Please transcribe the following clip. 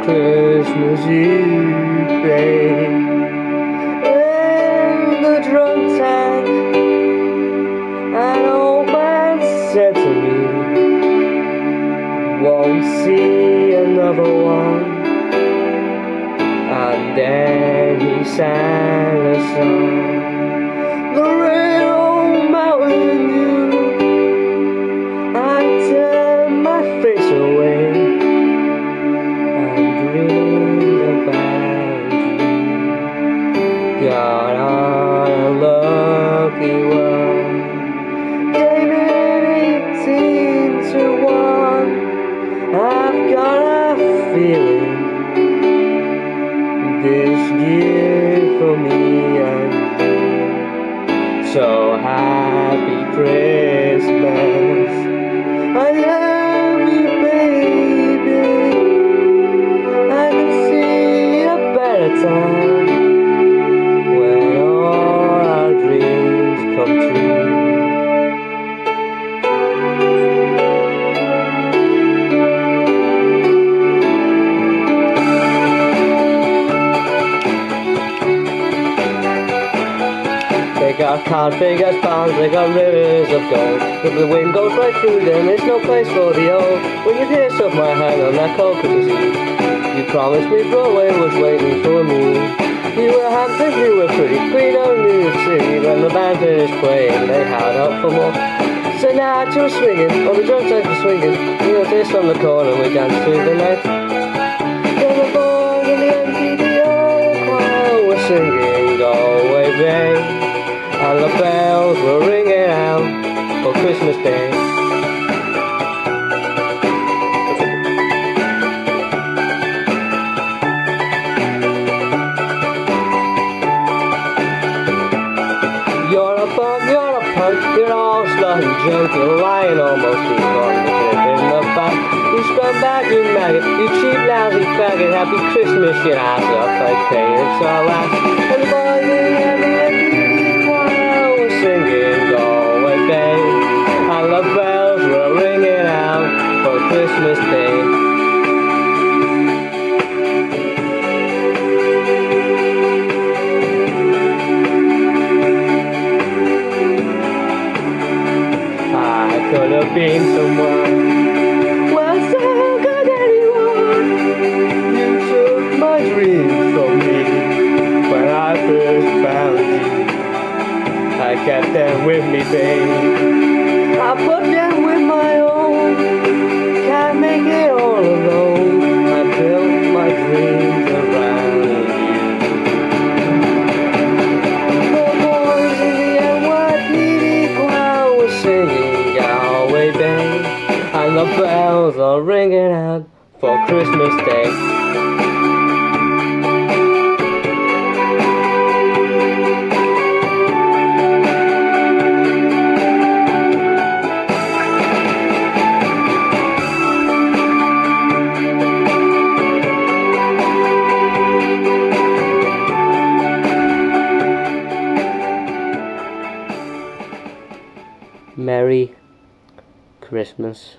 Christmas Eve, babe. In the drunk tank, an old man said to me, won't see another one. And then he sang a song, the red old mountain dew. I turned my face away and dreamed about you. God, on a lucky one, gave it 18 to 1. I've got a feeling this year for me and you. So happy Christmas, I love you, baby. I can see a better time when all our dreams come true. They got cars big as barns, they got rivers of gold. If the wind goes right through them, there's no place for the old. When you hear stuff might hang on that cold Christmas Eve, you promised me Broadway was waiting for me. You were Hampton, you were pretty queen of New York City. When the band finished playing, they held out for more. So now to a swinging, all the drunk tanks were swinging. We got this on the corner, we danced through the night. Then the boys in the MTDO choir were singing, go away, babe. And the bells were ringing out for Christmas Day. You're a bum, you're a punk, you're all slut and junk. You're lying almost deep on the cliff in the back. You scumbag, you maggot, you cheap lousy faggot. Happy Christmas, you ass off like payments all last. And the boys in the singing, go away, babe. And the bells were ringing out for Christmas Day. I could have been someone, well, so could anyone. You took my dreams from me when I first found you. I kept them with me, babe. I put them with my own. Can't make it all alone. I built my dreams around you. The boys in the NYPD choir were singing Galway Bay, and the bells are ringing out for Christmas Day. Merry Christmas.